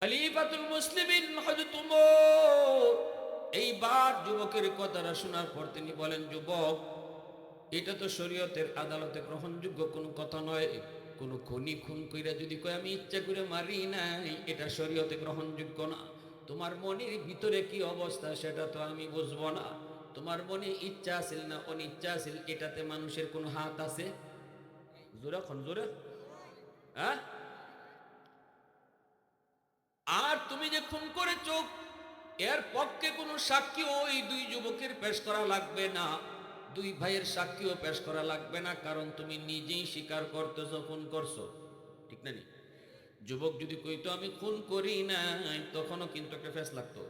খলিফাতুল মুসলিমিন হযরত ওমর এইবার যুবকের কথাটা শোনার পর তিনি বলেন, যুবক, এটা তো শরীয়তের আদালতে গ্রহণযোগ্য কোনো কথা নয়। কোনো খুনি খুন কইরা যদি কয় আমি ইচ্ছা করে মারি নাই, এটা শরীয়তে গ্রহণযোগ্য না। তোমার মনের ভিতরে কি অবস্থা সেটা তো আমি বুঝবো না। তোমার মনে ইচ্ছা আছিল না অনিচ্ছা আছিল, এটাতে মানুষের কোনো হাত আছে? জোরে খন জোরে। হ্যাঁ? আর তুমি যে খুন করেছো, এর পক্ষে কোনো সাক্ষী ওই দুই যুবকের পেশ করা লাগবে না, দুই ভাইয়ের সাক্ষীও পেশ করা লাগবে না, কারণ তুমি নিজেই স্বীকার করতেছো খুন করছো। ঠিক না নি? যুবক যদি কইতো আমি খুন করি নাই, তখনও কিন্তু একটা ফেস লাগতো।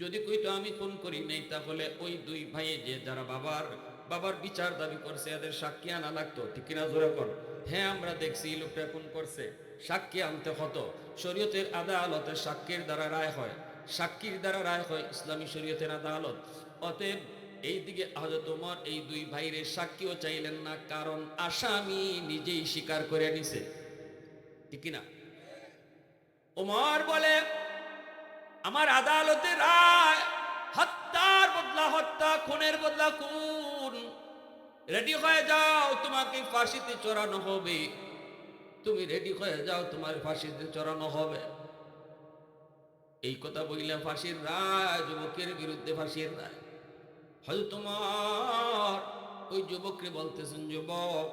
যদি কইতো আমি খুন করি নাই, তাহলে ওই দুই ভাইয়ে যে যারা বাবার বাবার বিচার দাবি করছে এদের সাক্ষী আনা লাগতো। ঠিক কিনা জোরে কর। হ্যাঁ, আমরা দেখছি এই লোকটা খুন করছে, সাক্ষী আনতে হতো। শরীয়তের আদালতে সাক্ষীর দ্বারা রায় হয়, সাক্ষীর দ্বারা রায় হয় ইসলামী শরীয়তের আদালত। অতএব এইদিকে হযরত ওমর এই দুই ভাইয়ের সাক্ষীও চাইলেন না, কারণ আসামি নিজেই স্বীকার করে নিছে। ঠিক কিনা? ওমর বলে, আমার আদালতে রায়, হত্যার বদলা হত্যা, খুনের বদলা খুন। রেডি হয়ে যাও, তোমাকে ফাঁসিতে চড়ানো হবে। তুমি রেডি হয়ে যাও, তোমার ফাঁসিতে চড়ানো হবে। এই কথা বললে ফাঁসির রায়, যুবকের বিরুদ্ধে ফাঁসির রায়। হযরত ওমর ওই যুবককে বলতেছেন, যুবক,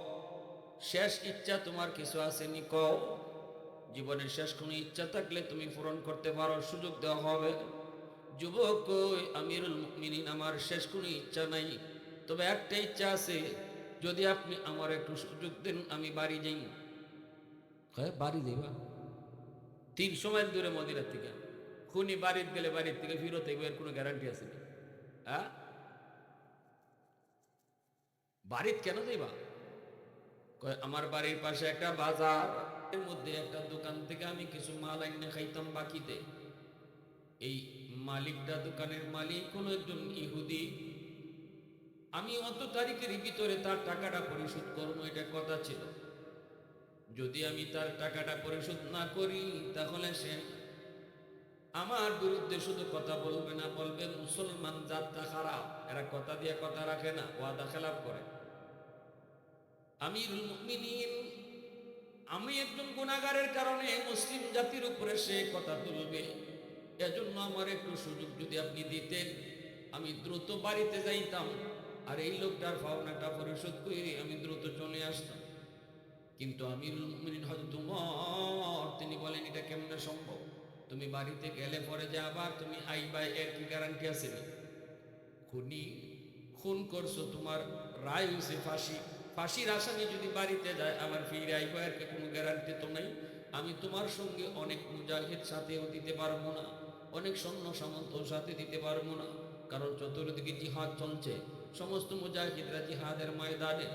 শেষ ইচ্ছা তোমার কিছু আসেনি? কও। জীবনের শেষ কোনো ইচ্ছা থাকলে তুমি পূরণ করতে পারো, সুযোগ দেওয়া হবে। যুবক কই, আমিরুল মুমিনিন, আমার শেষ কোনো ইচ্ছা নাই, তবে একটা ইচ্ছা আছে, যদি আপনি আমার একটু সুযোগ দেন আমি বাড়ি যাই। হ্যাঁ, বাড়ি যাইবা? 300 মাইল দূরে মদিনার থেকে। খুনি বাড়িতে গেলে বাড়ির থেকে ফিরত আইব, এর কোনো গ্যারান্টি আছে না? হ্যাঁ, বাড়িতে কেন যাইবা? কয়, আমার বাড়ির পাশে একটা বাজার, এর মধ্যে একটা দোকান থেকে আমি কিছু মাল আইনে খাইতাম বাকিতে। এই মালিকটা, দোকানের মালিক কোন একজন ইহুদি। আমি অত তারিখের ভিতরে তার টাকাটা পরিশোধ করবো, এটা কথা ছিল। যদি আমি তার টাকাটা পরিশোধ না করি, তাহলে সে আমার বিরুদ্ধে শুধু কথা বলবে না, বলবে মুসলমান জাতটা খারাপ, এরা কথা দিয়ে কথা রাখে না, ওয়াদা খেলাপ করে। আমিরুল মুমিনিন, আমি একজন গুনাহগারের কারণে মুসলিম জাতির উপরে সে কথা তুলবে, এজন্য আমার একটু সুযোগ যদি আপনি দিতেন, আমি দ্রুত বাড়িতে যাইতাম, আর এই লোকটার পাওনাটা পরিশোধ করে আমি দ্রুত চলে আসতাম। কিন্তু আমিরুল মুমিনিন হযরত ওমর তিনি বলেন, এটা কেমনে সম্ভব? তুমি বাড়িতে গেলে পরে যে আবার তুমি আইবা, এর কি গ্যারান্টি আছে? খুনি খুন করছো, তোমার রায় হয়েছে ফাঁসি, ফাঁসির আসামি যদি বাড়িতে যায় আবার ফিরে আইবা, এর কোনো গ্যারান্টি তো নাই। আমি তোমার সঙ্গে অনেক মুজাহিদ সাথেও দিতে পারবো না, অনেক সৈন্য সামন্ত সাথে দিতে পারবো না, কারণ চতুর্দিকে জিহাদ চলছে, সমস্ত মুজাহিদরা জিহাদের ময়দানে।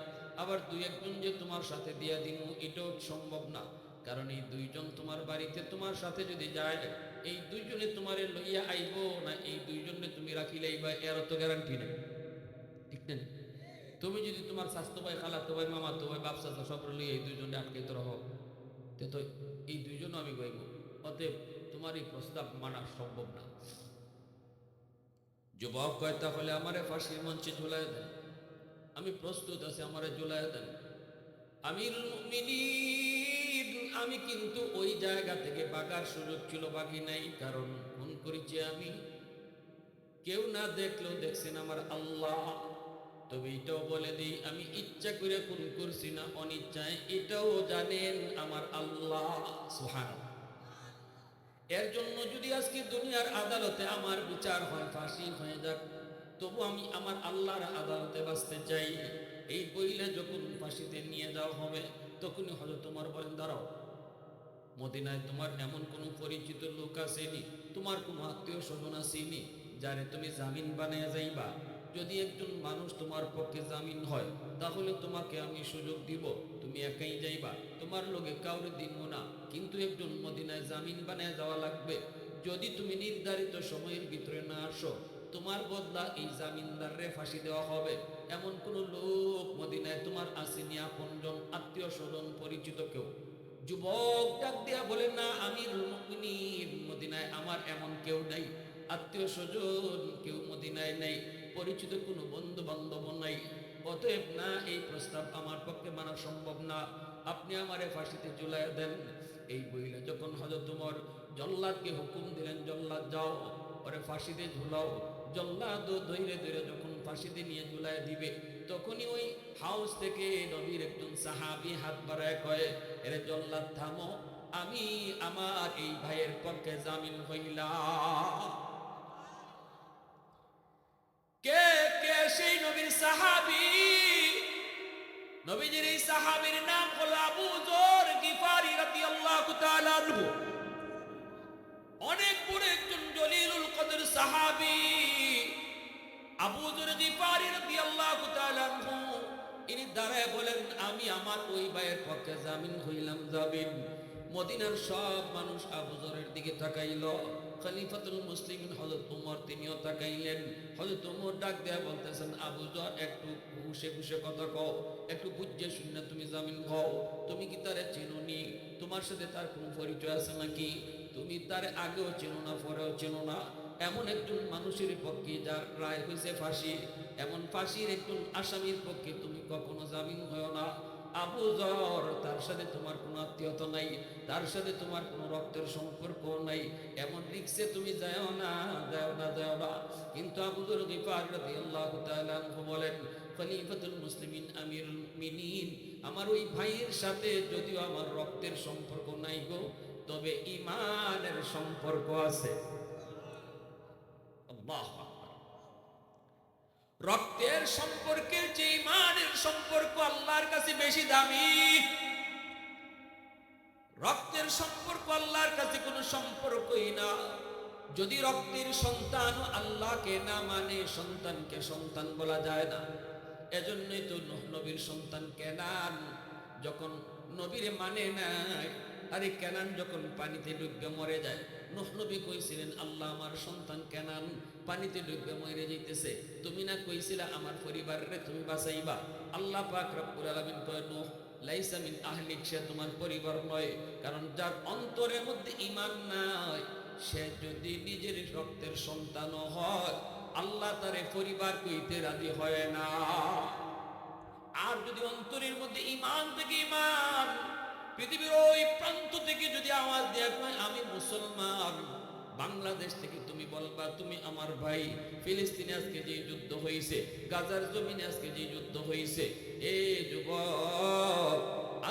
আবার দুই একজন যে তোমার সাথে দিয়া দিন, এটাও সম্ভব না, কারণ এই দুইজন তোমার বাড়িতে তোমার সাথে যদি যায়, এই দুইজনে তোমারে লইয়া আইব না এই দুইজনে তুমি রাখি লাইবা, এর তো গ্যারান্টি নেই। ঠিক না? তুমি যদি তোমার স্বাস্থ্য ভাই, খালাতো ভাই, মামাতো ভাই, বাপ চাচা সব লইয়া এই দুইজনে আটকাইতে রহ, তে তো এই দুইজন আমি গাইব। অতএব তোমার এই প্রস্তাব মানা সম্ভব না। যুবক কয়, তাহলে আমারে ফাঁসির মঞ্চে ঝুলাই দেন, আমি প্রস্তুত আছি, আমারে ঝুলাই দেন। আমিরুল মুমিনিন, আমি কিন্তু ওই জায়গা থেকে বাগার সুযোগ ছিল, বাগি নাই, কারণ খুন করেছি আমি, কেউ না দেখলেও দেখছেন আমার আল্লাহ। তবে এটাও বলে দিই, আমি ইচ্ছা করে খুন করছি না অনিচ্ছায়, এটাও জানেন আমার আল্লাহ। সুবহানাল্লাহ। এর জন্য যদি আজকে দুনিয়ার আদালতে আমার বিচার হয়, ফাঁসি হয়ে যাক, তবু আমি আমার আল্লাহর আদালতে বাঁচতে চাই। এই বইলে যখন ফাঁসিতে নিয়ে যাওয়া হবে, তখনই হযরত ওমর বলেন, দাঁড়াও, মদিনায় তোমার এমন কোনো পরিচিত লোক আসেনি, তোমার কোনো আত্মীয় স্বজন আসেনি যারে তুমি জামিন বানিয়ে যাইবা? যদি একজন মানুষ তোমার পক্ষে জামিন হয়, তাহলে তোমাকে আমি সুযোগ দিব, তুমি একাই যাইবা, তোমার লোকে কাউরে দিব না, কিন্তু একজন মদিনায় জামিন বানিয়ে যাওয়া লাগবে। যদি তুমি নির্ধারিত সময়ের ভিতরে না আসো, তোমার বদলা এই জামিনদাররে ফাঁসি দেওয়া হবে। এমন কোন লোক মদিনায় তোমার আসেনি, আপনজন, আত্মীয় স্বজন, পরিচিত কেউ? যুবক ডাক দিয়া বলে, না আমিরুল মুমিনিন, মদিনায় আমার এমন কেউ নাই, আত্মীয় স্বজন কেউ মদিনায় নাই, পরিচিত কোনো বন্ধু বান্ধব নাই, অতএব না এই প্রস্তাব আমার পক্ষে মানা সম্ভব না, আপনি আমারে ফাঁসিতে ঝুলাইয়া দেন। এই বইলে যখন হযরত ওমর জল্লাদকে হুকুম দিলেন, জল্লাদ যাও ওরে ফাঁসিতে ঝুলাও। জল্লাদ ধৈরে ধৈরে যখন ফাঁসিতে নিয়ে ঝুলাই দিবে, তখনই ওই হাউস থেকে নবীর একজন সাহাবী হাত বাড়ায় কয়ে, এরে জল্লাদ থামো, আমি আমার এই ভাইয়ের পক্ষে জামিন হইলাম। কে কে সেই নবীর সাহাবী? নবীজির এই সাহাবীর নাম হলো আবু যর গিফারি রাদিয়াল্লাহু তাআলা আনহু। অনেক বড় একজন জলিলুল কদর সাহাবী আবু যর গিফারি রাদিয়াল্লাহু তাআলা আনহু। ইনি দাঁড়ায় বলেন, আমি আমার ওই ভাইয়ের পক্ষে জামিন হইলাম জামিন। মদিনার সব মানুষ আবু যরের দিকে তাকাইল। খলিফাতুল মুসলিমিন হযরত ওমর তিনিও তাকাইলেন। হযরত ওমর ডাক দেয়া বলতেছেন, আবু যর একটু ঘুষে ঘুষে কথা কও, একটু বুঝে শুনে তুমি জামিন হও। তুমি কি তারে চেনোনি? তোমার সাথে তার কোনো পরিচয় আছে নাকি? তুমি তার আগেও চেনো না, পরেও চেনো না। এমন একজন মানুষের পক্ষে যার রায় হয়েছে ফাঁসি, এমন ফাঁসির একজন আসামির পক্ষে তুমি কখনো জামিন হয় না। আবু যর, তার সাথে তোমার কোনো আত্মীয়তা নাই, তার সাথে তোমার কোনো রক্তের সম্পর্ক নাই, এমন রিক্সে তুমি যাও না, যাও না, যাও না। কিন্তু আবু যর গিফার রাদিয়াল্লাহু তাআলা আনহু বলেন, খলিফাতুল মুসলিমিন আমিরুল মুমিনিন, আমার ওই ভাইয়ের সাথে যদিও আমার রক্তের সম্পর্ক নাই গো, তবে ঈমানের সম্পর্ক আছে। আল্লাহু আকবার। রক্তের সম্পর্কের চেয়ে ঈমানের সম্পর্ক আল্লাহর কাছে বেশি দামি। রক্তের সম্পর্ক আল্লাহর কাছে কোনো সম্পর্কই না। যদি রক্তের সন্তান আল্লাহকে না মানে, সন্তানকে সন্তান বলা যায় না। এজন্যই তো নূহ নবীর সন্তান কেনান যখন নবীরে মানে নাই, আরে কেনান যখন পানিতে ডুবে মরে যায়, নূহ নবী কইছিলেন, আল্লাহ আমার সন্তান কেনান পানিতে ডুবে মরে যাইতেছে, তুমি না কইছিলা আমার পরিবারে তুমি বাঁচাইবা? আল্লাহ পাক রব্বুল আলামিন কয়, নূহ লাইসা মিন আহলিক, সে তোমার পরিবার নয়। কারণ যার অন্তরের মধ্যে ঈমান নাই, সে যদি নিজের রক্তের সন্তানও হয়, আল্লাহ তারে পরিবার কইতে রাজি হয় না। আর যদি অন্তরের মধ্যে ঈমান থেকে, ঈমান পৃথিবীর ওই প্রান্ত থেকে যদি আওয়াজ দেয়া কয় আমি মুসলমান, বাংলাদেশ থেকে তুমি বলবা তুমি আমার ভাই, ফিলিস্তিনে আজকে যে যুদ্ধ হয়েছে, গাজার জমিনে আজকে যে যুদ্ধ হয়েছে, এ যুবক,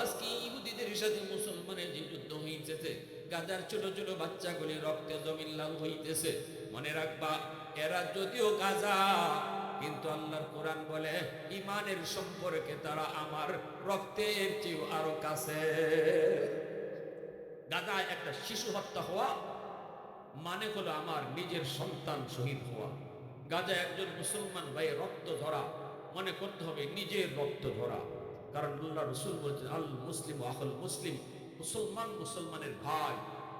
আজকে ইহুদিদের সাথে মুসলমানের যে যুদ্ধ হইতেছে, গাজার ছোট ছোট বাচ্চাগুলি রক্তে জমিন লাল হইতেছে, মনে রাখবা এরা যদিও গাজা, কিন্তু আল্লাহর কোরআন বলে ঈমানের সম্পর্কে তারা আমার রক্তের চেয়েও আরো কাছে। গাজায় একটা শিশু হত্যা হওয়া মানে হলো আমার নিজের সন্তান শহীদ হওয়া। গাজায় একজন মুসলমান ভাই রক্ত ধরা মনে করতে হবে নিজের রক্ত ধরা। কারণ আল্লাহ রাসূল বলেছেন, আল মুসলিম আখুল মুসলিম, মুসলমান মুসলমানের ভাই।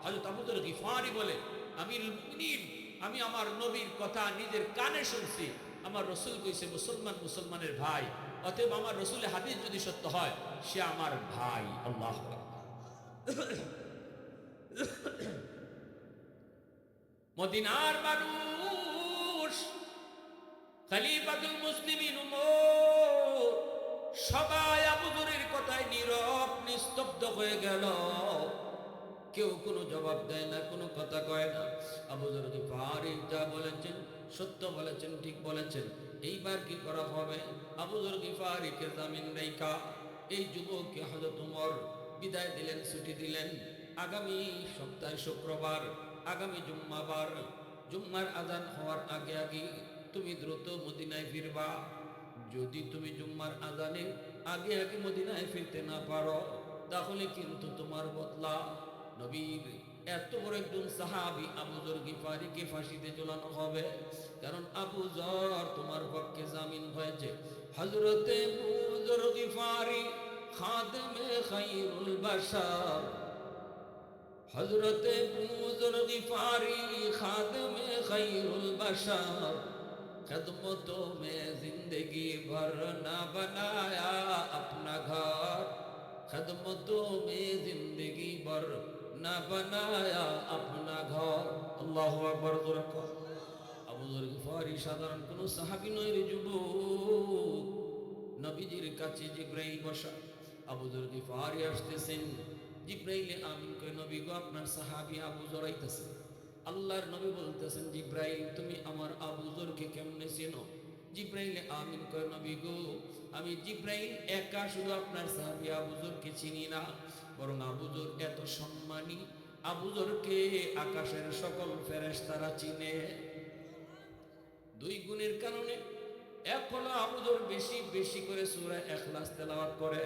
হযরত আবু যর গিফারি বলে, আমিরুল মুমিনিন, আমি আমার নবীর কথা নিজের কানে শুনছি, আমার রসুল কইছে মুসলমান মুসলমানের ভাই, অতএব আমার রসুলের হাদিস যদি সত্য হয়, সে আমার ভাই। আল্লাহু আকবার। মদিনার মানুষ, খলিফাতুল মুসলিমিন উমর, সবাই আবু যরের কথায় নীরব নিস্তব্ধ হয়ে গেল। কেউ কোনো জবাব দেয় না, কোনো কথা কয় না। আবু যর গিফারি যা বলেছেন সত্য বলেছেন, ঠিক বলেছেন, এইবার কি করা হবে? আবু যর গিফারিকে জামিন রেখা এই যুবককে হযরত ওমর বিদায় দিলেন, ছুটি দিলেন। আগামী সপ্তাহে শুক্রবার, আগামী জুম্মাবার, জুম্মার আজান হওয়ার আগে আগে তুমি দ্রুত মদিনায় ফিরবা। যদি তুমি জুম্মার আজানের আগে আগে মদিনায় ফিরতে না পারো, তাহলে কিন্তু তোমার বদলা। নবীর এত বড় একজন সাহাবী আবু যর গিফারিকে ফাঁসিতে ঝুলানো হবে, কারণ আবু যর তোমার পক্ষে জামিন হয়েছে। হযরতে আবু যর গিফারি খাদেমে খায়রুল বাশার, হযরতে আবু যর গিফারি খাদেমে খায়রুল বাশার, खिदमतों में जिंदगी भर ना बनाया अपना घर, खदमतों में जिंदगी भर ना बनाया अपना घर। अल्लाहु আকবার। আবু যর গিফারি সাধারণ কোন সাহাবী নয় রে যুবক। নবীজির কাছে জিবরাইল বসা। আবু যর গিফারি আসতেছেন। জিবরাইলে আমিন কয়, নবী গো, আপনার সাহাবী আবু যর আইতাছে। আল্লাহর নবী বলতেছেন, জিবরাইল তুমি আমার আবু যরকে কেমনে চেনো? জিবরাইলে আমিন কয়, নবী গো, আমি জিবরাইল একা শুধু আপনার সাহাবী আবু যরকে চিনি না, বরং আবু যর এত সম্মানী, আবু যরকে আকাশের সকল ফেরেশতারা চিনে। দুই গুণের কারণে, এক হলো আবু যর বেশি বেশি করে সূরা ইখলাস তেলাওয়াত করে,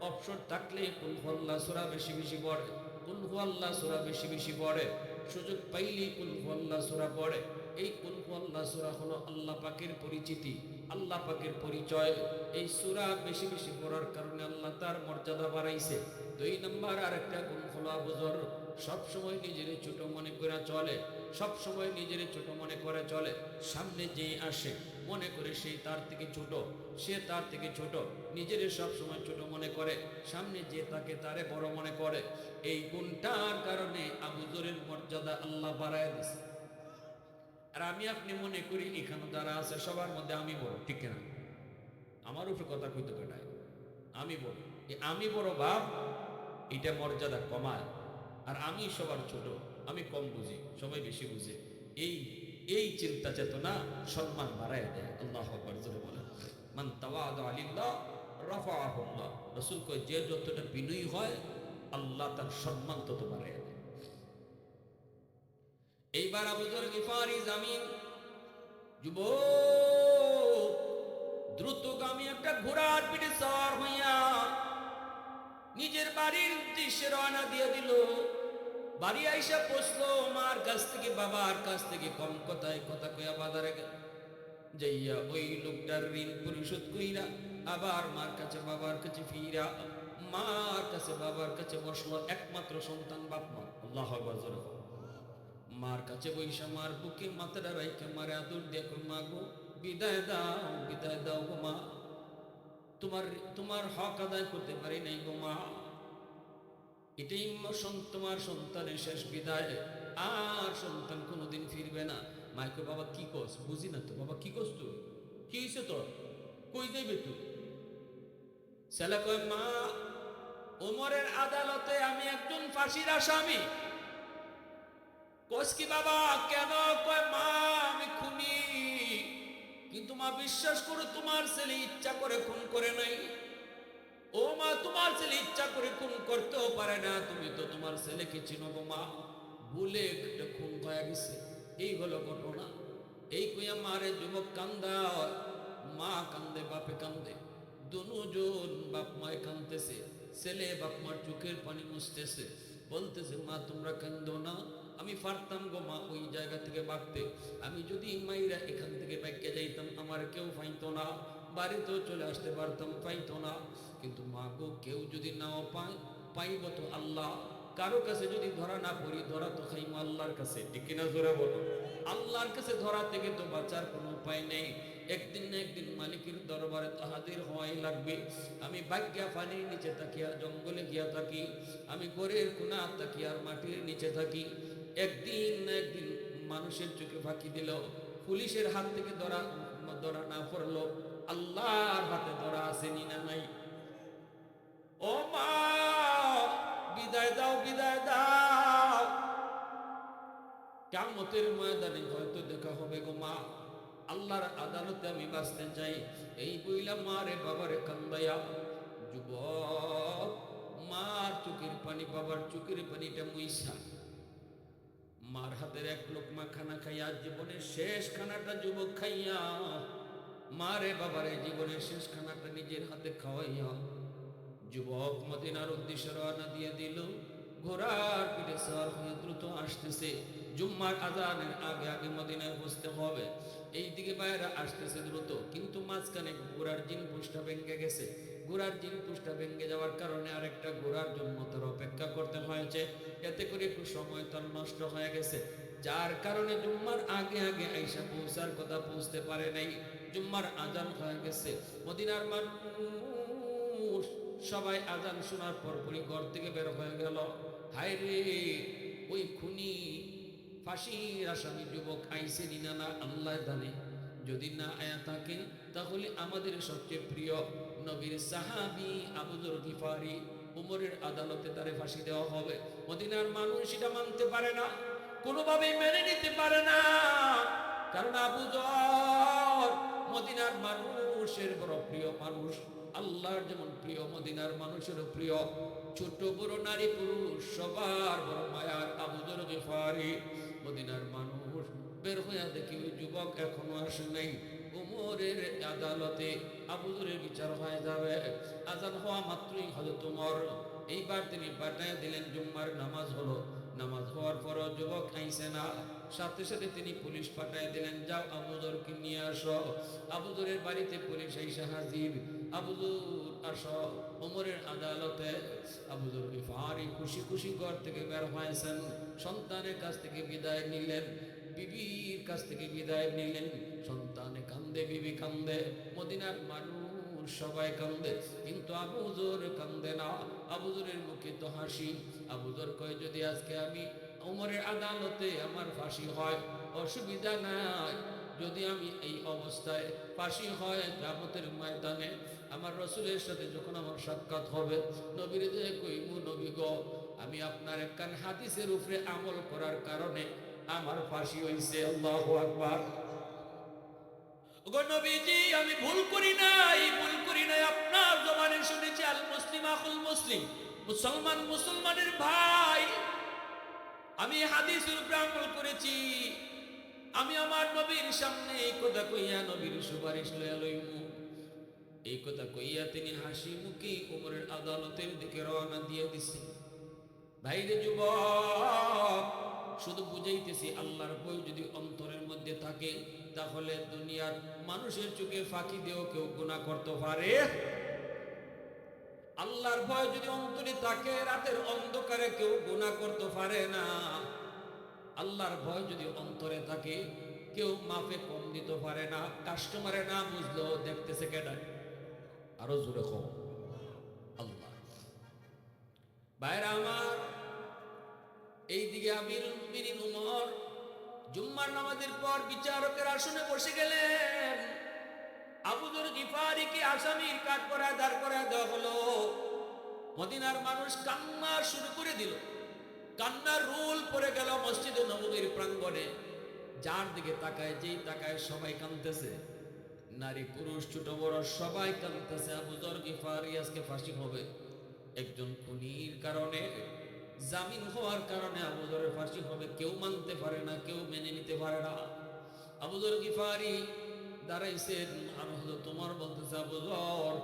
অবসর থাকলে কুল হুয়াল্লাহ সূরা বেশি বেশি পড়ে, কুল হুয়াল্লাহ সূরা বেশি বেশি পড়ে, সুযোগ পাইলেই কুল হুয়াল্লাহ সূরা পড়ে। এই কুল হুয়াল্লাহ সূরা হলো আল্লাহ পাকের পরিচিতি, আল্লাহ পাকের পরিচয়। এই সূরা বেশি বেশি পড়ার কারণে আল্লাহ তার মর্যাদা বাড়াইছে। দুই নম্বর আরেকটা গুণ হলো আবু যর সব সময় নিজের ছোট মনে করে চলে, সব সময় নিজের ছোট মনে করে চলে। সামনে যে আসে মনে করে সেই তার থেকে ছোট, সে তার থেকে ছোট, নিজের সব সময় ছোট মনে করে, সামনে যে তাকে তারে বড় মনে করে। এই গুণটার কারণে আবু যরের মর্যাদা আল্লাহ বাড়ায় দিয়েছে। আর আমি আপনি মনে করি এখানে যারা আছে সবার মধ্যে আমি বড়, ঠিক না? আমার উপরে কথা কইতে কাটায় আমি বড়, আমি বড় বাপ, এটা মর্যাদা কমায়। আর আমি সবার ছোট, আমি কম বুঝি, সবাই বেশি বুঝে। এই এই চিন্তা চেতনা সম্মান বাড়ায় দেয়। আল্লাহু আকবার জোরে বলেন। মান তাওয়াদা লিল্লাহ রাফাআহু আল্লাহ। রাসূল কয়, যে যতটা বিনয়ী হয় আল্লাহ তার সম্মান তত বাড়ায় দেয়। এইবার আবু যর গিফারি জামিন যুবক দ্রুতগামী একটা ঘোড়ার পিঠে সওয়ার হইয়া নিজের বাড়ির উদ্দেশ্যে রওনা দিয়ে দিল। বাড়ি আইসা পৌঁছলো, মার কাছ থেকে বাবার কাছ থেকে কম কথায় কথা কইয়া বাজারে যাইয়া ওই লোকটার ঋণ পরিশোধ কইরা আবার মার কাছে বাবার কাছে ফিরা, মার কাছে বাবার কাছে বসলো। একমাত্র সন্তান বাপ মা। আল্লাহু আকবার জোরে। মার কাছে বৈশা মার বুকে মাথাটা রাইখা মারে আদর দিয়ে কই, মা গো, বিদায় দাও, বিদায় দাও গো মা, তোমার তোমার হক আদায় করতে পারি নাই গো মা। এটাই তোমার সন্তানের শেষ বিদায়, আর সন্তান কোনোদিন ফিরবে না। মাইকে, বাবা কি কস? বুঝি না তো বাবা, কি কস তুই? কি হয়েছে তোর? কই যাইবে তুই? ছেলে কয়, মা, ওমরের আদালতে আমি একজন ফাঁসির আসামি। কস কি বাবা, কেন? কয়, মা, আমি খুনি। কিন্তু মা, বিশ্বাস করো, তোমার ছেলে ইচ্ছা করে খুন করে নাই। ও মা, তোমার ছেলে ইচ্ছা করে খুন করতেও পারে না, তুমি তো তোমার ছেলেকে চিনো গো মা, ভুলে একটা খুন হয়ে গেছে। এই হলো ঘটনা। এই কইয়া মারে যুবক কান্দা, মা কান্দে, বাপে কান্দে, দুজন বাপ মায় কান্দতেছে। ছেলে বাপ মার চোখের পানি মুছতেছে, বলতেছে, মা তোমরা কান্দো না, আমি পারতাম গো মা ওই জায়গা থেকে বাঁকতে। আমি যদি মাইরা এখান থেকে বাইকে যাইতাম আমার কেউ পাইতো না, বাড়িতেও চলে আসতে পারতাম, পাইতো না। কিন্তু মা গো, কেউ যদি নাও পায়, পাইব তো আল্লাহ। কারো কাছে যদি ধরা না পড়ি, ধরা তো খাইমো আল্লাহর কাছে, ঠিক কিনা জোরে বলো? আল্লাহর কাছে ধরা থেকে তো বাঁচার কোনো উপায় নেই। একদিন না একদিন মালিকের দরবারে তো হাজির হওয়াই লাগবে। আমি ভাগ্যা পানির নিচে থাকি আর জঙ্গলে গিয়া থাকি, আমি ঘরের কোনা থাকি আর মাটির নিচে থাকি, একদিন না একদিন মানুষের চোখে ফাঁকি দিল, পুলিশের হাত থেকে ধরা ধরা না পড়লো, আল্লাহর হাতে ধরা আসেনি না নাই? ও মা, বিদায় দাও, বিদায় দাও, কিয়ামতের ময়দানে হয়তো দেখা হবে গো মা, আল্লাহর আদালতে আমি বাঁচতে চাই। এই বইলা মারে বাবারে কান্দাইয়া যুবক মার চোখের পানি, বাবার চোখের পানিটা মুইসা মার হাতের এক লোকমা খানা খাইয়া, জীবনের শেষ খানাটা যুবক খাইয়া, মারে বাবারে জীবনের শেষ খানাটা নিজের হাতে খাওয়াইয়া যুবক মদিনার উদ্দেশ্যে রওনা দিয়ে দিল। ঘোড়ার পিঠে সওয়ার হয়ে দ্রুত আসতেছে। জুম্মার আজানের আগে আগে মদিনায় বসতে হবে। এই দিকে বাইরে আসতেছে দ্রুত, কিন্তু মাঝখানে ঘোড়ার জিন পুষ্টা ভেঙে গেছে। ঘোড়ার জিন পুষ্টা ভেঙে যাওয়ার কারণে আরেকটা ঘোড়ার জন্য তার অপেক্ষা করতে হয়েছে। এতে করে একটু সময় তার নষ্ট হয়ে গেছে, যার কারণে জুম্মার আগে আগে আইসা পৌঁছার কথা পৌঁছতে পারে নাই। জুম্মার আজান হয়ে গেছে। মদিনার মানুষ সবাই আজান শোনার পরপরই ঘর থেকে বের হয়ে গেল। হায় রে, ওই খুনি ফাঁসির আসামি যুবক আইসে নিনা না আল্লাহ জানে। যদি না আয়া থাকে তাহলে আমাদের সবচেয়ে প্রিয় নবীর সাহাবী আবু যর গিফারি উমরের আদালতে তারে ফাঁসি দেওয়া হবে। মদিনার মানুষ সেটা মানতে পারে না, কোনোভাবেই মেনে নিতে পারে না। কারণ আবু যর মদিনার মানুষের বড় প্রিয় মানুষ, আল্লাহর যেমন প্রিয় মদিনার মানুষেরও প্রিয়। ছোট বড় নারী পুরুষ সবার বড় মায়ার আবু যর গিফারি। মদিনার মানুষ বের হইয়া দেখি ওই যুবক এখনো আসে নাই। উমরের আদালতে আবু যরের বিচার হয়ে যাবে। আজান হওয়া মাত্রই হযরত উমর এইবার তিনি পাঠায় দিলেন, জুম্মার নামাজ হলো। নামাজ হওয়ার পরও যুবক আইসে না, সাথে সাথে তিনি পুলিশ পাঠায় দিলেন, যাও আবু যরকে নিয়ে আসো। আবু যরের বাড়িতে পুলিশ এসে হাজির। আবু যর আসো উমরের আদালতে। আবু যর গিফারি খুশি খুশি ঘর থেকে বের হয়েছেন, সন্তানের কাছ থেকে বিদায় নিলেন, বিবির কাছ থেকে বিদায় নিলেন। সন্তানে কান্দে, বিবি কান্দে, মদিনার মানুষ সবাই কান্দে, কিন্তু আবু যর কান্দে না। আবু যরের মুখে তো হাসি। আবু যর কয়, যদি আজকে আমি উমরের আদালতে আমার ফাঁসি হয় অসুবিধা নাই। যদি আমি এই অবস্থায় ফাঁসি হয় কিয়ামতের ময়দানে আমার রাসূলের সাথে যখন আমার সাক্ষাৎ হবে, নবীর যে কইমু, নবী গো, আমি আপনার একখান হাদিসের উপরে আমল করার কারণে আমার ফাঁসি হইছে। আল্লাহু আকবার। ওগো নবীজি, আমি ভুল করি নাই, ভুল করি নাই। আপনার জবানে শুনেছি আল মুসলিম আখুল মুসলিম, মুসলমান মুসলমানের ভাই। আমি হাদিসের উপরে আমল করেছি। আমি আমার নবীর সামনে এই কথা কইয়া নবীর সুপারিশ লইয়া লইমু। এই কথা কইয়া তিনি হাসি মুখে উমরের আদালতের দিকে রওনা দিয়ে দিছে। ভাইরে যুবক, শুধু বুঝাইতেছি, আল্লাহর ভয় যদি অন্তরের মধ্যে থাকে তাহলে দুনিয়ার মানুষের চোখে ফাঁকি দিয়েও কেউ গুনাহ করতে পারে। আল্লাহর ভয় যদি অন্তরে থাকে, রাতের অন্ধকারে কেউ গুনাহ করতে পারে না। আল্লাহর ভয় যদি অন্তরে থাকে, কেউ মাফে কম দিতে পারে না। কাস্টমারে না বুঝলো দেখতেছে কেডা, আরো জোরে কম, আল্লাহ। ভাইরা আমার, এইদিকে আমিরুল মুমিনিন উমর জুম্মার নামাজের পর বিচারকের আসনে বসে গেলেন। আবু যর গিফারিকে আসামির কাঠগড়ায় দাঁড় করায় দেওয়া হলো। মদিনার মানুষ কান্না শুরু করে দিল। কান্নার রোল পড়ে গেল মসজিদে নববীর প্রাঙ্গণে। যার দিকে তাকায়, যেই তাকায় সবাই কাঁদতেছে, নারী পুরুষ ছোট বড় সবাই কাঁদতেছে। আবু যর গিফারি আজকে ফাঁসি হবে। একজন খুনির কারণে, জামিন হওয়ার কারণে আবু যরের ফাঁসি হবে। কেউ মানতে পারে না, কেউ মেনে নিতে পারে না। আবু যর গিফারি দাঁড়াইছেন, আর হযরত ওমর বলতেছে, আবু যর,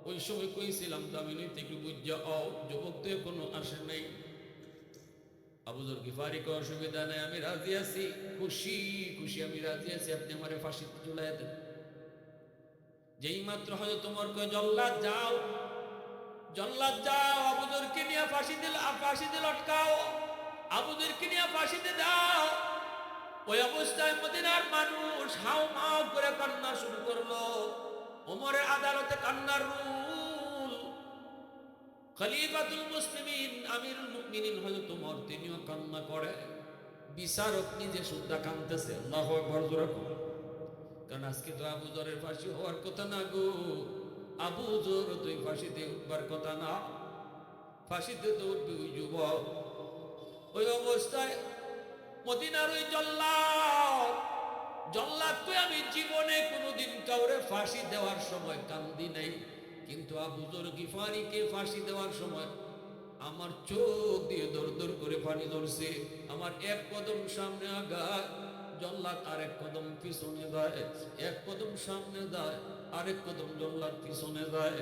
ওই সময় কইছিলাম জামিন হইতে একটু বুঝা আও, যুবক তো এখনো আসে নাই। আবু যর গিফারি কয়, অসুবিধা নাই, আমি রাজি আছি, খুশি খুশি আমি রাজি আছি, আপনি আমারে ফাঁসিতে ঝুলাইয়া দেন। যেই মাত্র হযরত ওমর কয়, জল্লাদ যাও, জল্লাদ যাও, আবু যরকে নিয়ে ফাঁসিতে লটকাও, আবু যরকে নিয়ে ফাঁসিতে দাও। ওই অবস্থায় মদিনার মানুষ হাউ মাউ করে কান্না শুরু করলো। ওমরের আদালতে কান্নার রুল। খলিফাতুল মুসলিমিন আমিরুল মুমিনিন হযরত ওমর তিনিও কান্না করে। বিচারক নিজে সুদ্ধা কাঁদতেছে। আল্লাহু আকবার, জোরে বলো। কারণ আজকে তো আবু যরের ফাঁসি হওয়ার কথা না গো। আবু যর তুই ফাঁসিতে উঠবার কথা না, ফাঁসিতে তো উঠবি ওই যুবক। ওই অবস্থায় মদিনার ওই জল্লাদ কই, আমি জীবনে কোনোদিন কাউরে ফাঁসি দেওয়ার সময় কান্দি নাই, কিন্তু আবু যর গিফারিকে ফাঁসি দেওয়ার সময় আমার চোখ দিয়ে দর দর করে পানি ধরছে। আমার এক কদম সামনে আগায়, জল্লাদ আরেক কদম পিছনে যায়, এক কদম সামনে যায়, আরেক কদম জল্লাদ পিছনে যায়।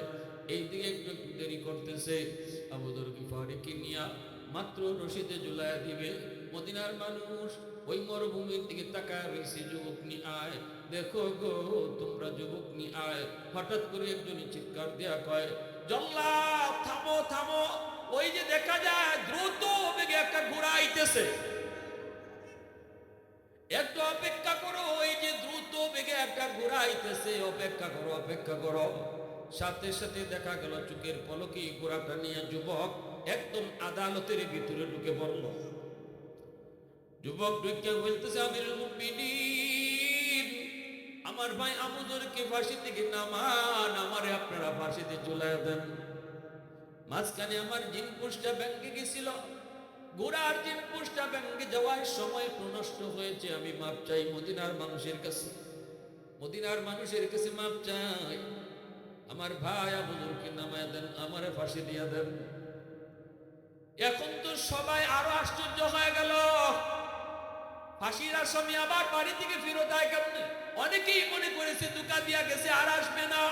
এইদিকে একটু একটু দেরি করতেছে। আবু যর গিফারিকে নিয়া মাত্র রশিদে ঝুলাইয়া দিবে। মদিনার মানুষ ওই মরুভূমির দিকে তাকায় রয়েছে, যুবক নিয়ে আয়, দেখো গো তোমরা যুবক নিয়ে আয়। হঠাৎ করে একজনই চিৎকার দেয়া কয়, জল্লাদ থামো থামো, ওই যে দেখা যায় দ্রুত বেগে একটা ঘোড়া আইতেছে, একটু অপেক্ষা করো, ওই যে দ্রুত বেগে একটা ঘোড়া আইতেছে, অপেক্ষা করো অপেক্ষা করো। সাথে সাথে দেখা গেল চোখের পলকে ঘোড়াটা নিয়ে যুবক একদম আদালতের ভিতরে ঢুকে পড়ল। যুবক ঢুকে বলতেছে, আমিরুল মুমিনিন, আমার ভাই আবু যরকে ফাঁসি থেকে নামান, আমারে আপনারা ফাঁসিতে ঝুলাইয়া দেন। মাঝখানে আমার জিন পুষ্টা ব্যাংকে গেছিল, ঘোড়ার জিন পুষ্টা ব্যাংকে যাওয়ার সময় একটু নষ্ট হয়েছে, আমি মাপ চাই মদিনার মানুষের কাছে, মদিনার মানুষের কাছে মাপ চাই। আমার ভাই আবু যরকে নামায়া দেন, আমারে ফাঁসি দিয়া দেন। এখন তো সবাই আরো আশ্চর্য হয়ে গেল, ফাঁসির আসামি আবার বাড়ি থেকে ফেরত আয় কেমনে? অনেকেই মনে করেছে দুকা দিয়া গেছে আর আসবে না,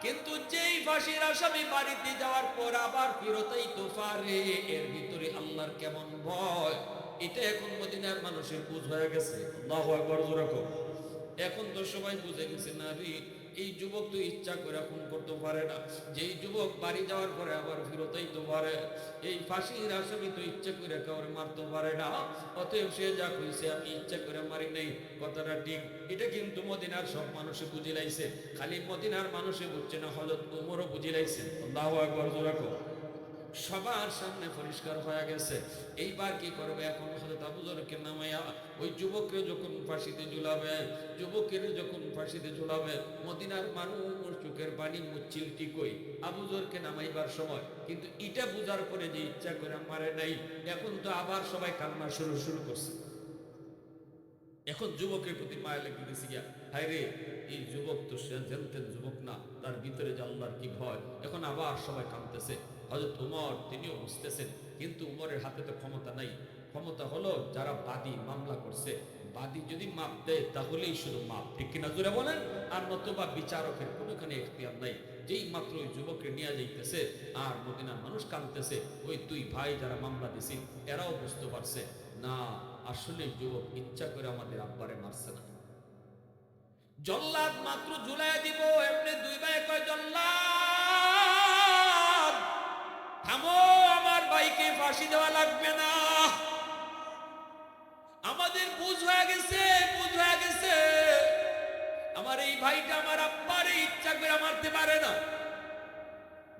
কিন্তু যেই ফাঁসির আসামি বাড়িতে যাওয়ার পর আবার ফেরতই তো পারে, এর ভিতরে আল্লাহর কেমন ভয়, এটা এখন মদিনার মানুষের বুঝ হয়ে গেছে। আল্লাহু আকবার জোরে কও। এখন তো সবাই বুঝে গেছে, না রে, এই যুবক তো ইচ্ছা করে খুন করতে পারে না, যেই যুবক বাড়ি যাওয়ার পরে আবার ফেরতই তো পারে, এই ফাঁসির আসামি তো ইচ্ছা করে কাউরে মারতে পারে না, অতএব সে যা কইছে আমি ইচ্ছা করে মারি নাই, কথাটা ঠিক। এটা কিন্তু মদিনার সব মানুষে বুঝি লাইছে, খালি মদিনার মানুষে বুঝছে না, হযরত ওমরও বুঝি লাইছে। আল্লাহু আকবার জোরে কও। সবার সামনে পরিষ্কার হয়ে গেছে। এইবার কি করবে? এখন হযরত আবু যরকে নামাইয়া ওই যুবককে যখন ফাঁসিতে ঝুলাবে, যুবকের যখন ফাঁসিতে ঝুলাবে, মদিনার মানুষ চোখের পানি মুচ্ছিল ঠিকই আবু যরকে নামাইবার সময়, কিন্তু এটা বুঝার পরে যে ইচ্ছা করে মারে নাই, এখন তো আবার সবাই কান্না শুরু করছে। এখন যুবকের প্রতি মায়া লেগে গেছে গিয়া, হায় রে, এই যুবক তো সে জানতেন যুবক না, তার ভিতরে যে আল্লাহর কি ভয়। এখন আবার সবাই কাঁদতেছে। হযরত ওমর তিনিও বুঝতেছেন, কিন্তু ওমরের হাতে তো ক্ষমতা নাই। ক্ষমতা হলো যারা বাদী মামলা করছে, বাদী যদি মাপ দেয় তাহলেই শুধু মাপ, ঠিক কিনা জোরে বলেন? আর নতুবা বিচারকের কোনোখানে এখতিয়ার নাই। যেই মাত্র ওই যুবককে নিয়ে যাইতেছে আর মদিনার মানুষ কাঁদতেছে, ওই দুই ভাই যারা মামলা দিছে এরাও বুঝতে পারছে না, আসলে যুবক ইচ্ছা করে আমাদের আব্বারে মারছে না। জল্লাদ মাত্র ঝুলাই দিব, এমনি দুই ভাই কয়, জল্লাদ থামো, আমার ভাইকে ফাঁসি দেওয়া লাগবে না, আমাদের বুঝ হয়ে গেছে, বুঝ হয়ে গেছে, আমার এই ভাইটা আমার আব্বারে ইচ্ছা করে মারতে পারে না,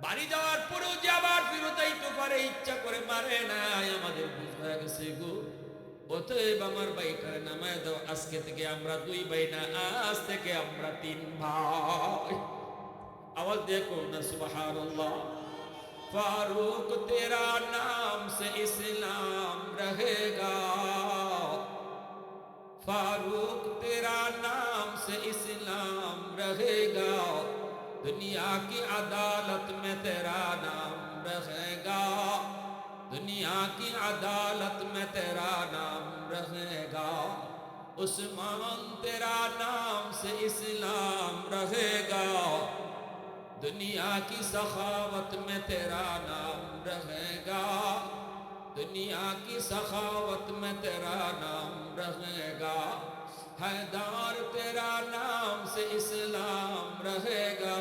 বাড়ি যাওয়ার পরেও যে আবার ফেরত আইতে পারে, ইচ্ছা করে মারে না, আমাদের বুঝ হয়ে গেছে গো। অতএব আমার ভাইটারে নামায় দাও, আজকে থেকে আমরা দুই ভাই না, আজ থেকে আমরা তিন ভাই। आवाज देखो ना सुभान अल्लाह। फारूक तेरा नाम से इस्लाम रहेगा, फारूक तेरा नाम से इस्लाम रहेगा, दुनिया की अदालत में तेरा नाम रहेगा, दुनिया की अदालत में तेरा नाम रहेगा, उस्मान तेरा नाम से इस्लाम रहेगा, दुनिया की सखावत में तेरा नाम रहेगा, दुनिया की सखावत में तेरा नाम रहेगा, हैदर तेरा नाम से इस्लाम रहेगा,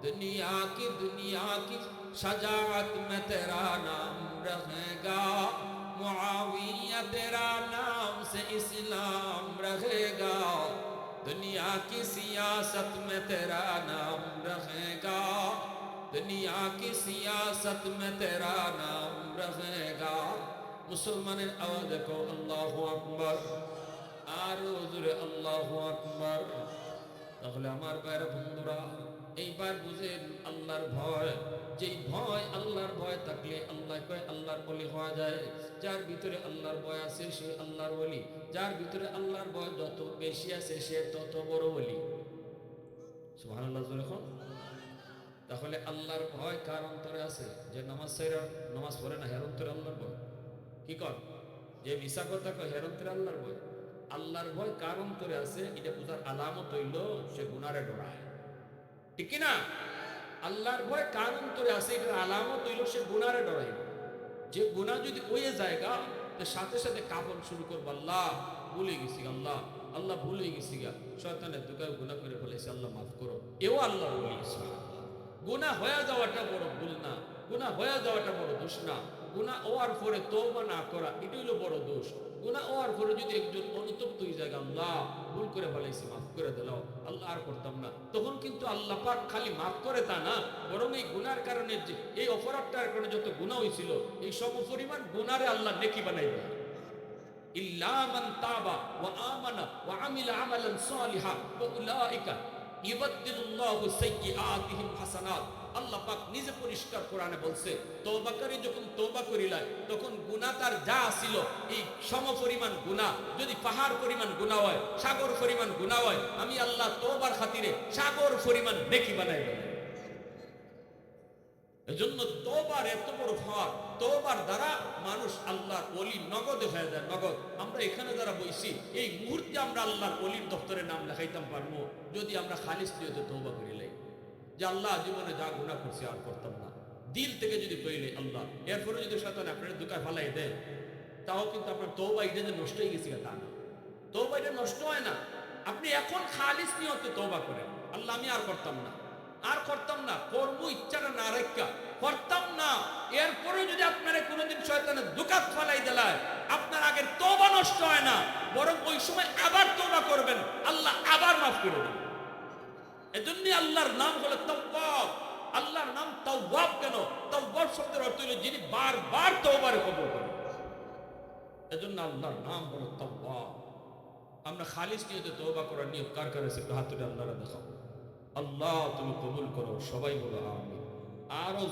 दुनिया की शजाअत में तेरा नाम रहेगा, मुआविया तेरा नाम से इस्लाम रहेगा, दुनिया की सियासत में तेरा नाम रहेगा, दुनिया की सियासत में तेरा नाम रहेगा। मुसलमाনের আওয়াজ দেখো আল্লাহু আকবার, আরো জোরে আল্লাহু আকবার। তাহলে আমার ভাইরা বন্ধুরা, এইবার বুঝেন আল্লাহর ভয়, যেই ভয়, আল্লাহর ভয় থাকলে আল্লাহ কয় আল্লাহর ওলি হওয়া যায়। যার ভিতরে আল্লাহর ভয় আছে সে আল্লাহর ওলি, যার ভিতরে আল্লাহর ভয় যত বেশি আছে সে তত বড় ওলি। সুবহানাল্লাহ জোরে কোন। তাহলে আল্লাহর ভয় কার অন্তরে আছে? যে নামাজ পড়ে না, হের অন্তরে আল্লাহর ভয়। কি কর? যে মিশা কথা কয়, হের অন্তরে আল্লাহর ভয়। আল্লাহর ভয় কার অন্তরে আছে এটা বোঝার আলামত হইল সে গুনারে ডরায়, ঠিক কিনা? আল্লাহর ভয় কার অন্তরে আছে এটার আলামত হইল সে গুনারে ডরায়। যে গুনাহ যদি ওই জায়গা, তো সাথে সাথে কাপড় শুরু করবো, আল্লাহ ভুলে গেছি, আল্লাহ আল্লাহ ভুলে গেছি গা, শয়তানের দোকায় গুনাহ করে ফেলেছি, আল্লাহ মাফ করো, এও আল্লাহর ওলি। গুনাহ হয়ে যাওয়াটা বড় ভুল না, গুনাহ হয়ে যাওয়াটা বড় দোষ না, গুনাহ হওয়ার পরে তওবা না করা এটা হলো বড় দোষ। গুনাহ হওয়ার পরে যদি একজন অনুতপ্ত হয়ে যায়, আল্লাহ ভুল করে ফেলাইছি, মাফ করে দিলাও, আল্লাহ আর করতাম না, তখন কিন্তু আল্লাহ পাক খালি মাফ করে তা না, বরং এই গুনার কারণে যে এই অপরাধটার কারণে যত গুনাহ হয়েছিল এই সম পরিমাণ গুনারে আল্লাহ নেকি বানাই দেয়। ইল্লা মান তাবা ওয়া আমানা ওয়া আমিলা আমালান সালিহা ফাউলাইকা ইউবাদদিলুল্লাহু সাইয়্যাতিহিম হাসানাত। আল্লাহ পাক নিজে পরিষ্কার কোরআনে বলছে, তওবাকারী যখন তওবা করিলায় তখন গুনাহ তার যা ছিল এই সমপরিমাণ গুনাহ যদি পাহাড় পরিমাণ গুনাহ হয়, সাগর পরিমাণ গুনাহ হয়, আমি আল্লাহ তওবার খাতিরে সাগর পরিমাণ নেকি বানাই দেব। এজন্য তওবার এত বড় ফল, তওবার দ্বারা মানুষ আল্লাহর ওলি নগদে হয়ে যায়, নগদ। আমরা এখানে যারা বইছি এই মুহূর্তে আমরা আল্লাহর ওলির দপ্তরে নাম লেখাইতাম পারবো যদি আমরা খালিস নিয়তে তওবা করিলাই, যে আল্লাহ জীবনে যা গুনাহ করছি আর করতাম না, দিল থেকে যদি কইলে আল্লাহ। এরপরে যদি শয়তান আপনার দুকায় ফালাই দেয়, তাও কিন্তু আপনার তওবা এটা যে নষ্ট হয়ে গেছে তা না, তওবা এটা নষ্ট হয় না। আপনি এখন খালিস নিয়তে তওবা করেন, আল্লাহ আমি আর করতাম না, আর করতাম না, কর্ম ইচ্ছাটা না রেখা করতাম না। এরপরে যদি আপনারা কোনোদিন শয়তানের দুকাত ফালাই দেলায়, আপনার আগের তওবা নষ্ট হয় না, বরং ওই সময় আবার তওবা করবেন, আল্লাহ আবার মাফ করে দেবেন। এজন্য আল্লাহর নাম হলো তাওয়াব। আল্লাহর নাম তাওয়াব কেন? তাওয়াব শব্দের অর্থ হলো যিনি বারবার তওবার কবুল করেন। এজন্য আল্লাহর নাম হলো তাওয়াব। আমরা খালিস নিয়তে তওবা করার নিয়ত কার কার আছে একটু হাত তুলে আল্লাহর দেখাও। আল্লাহ তুমি কবুল করো, সবাই বলো আমিন। আরো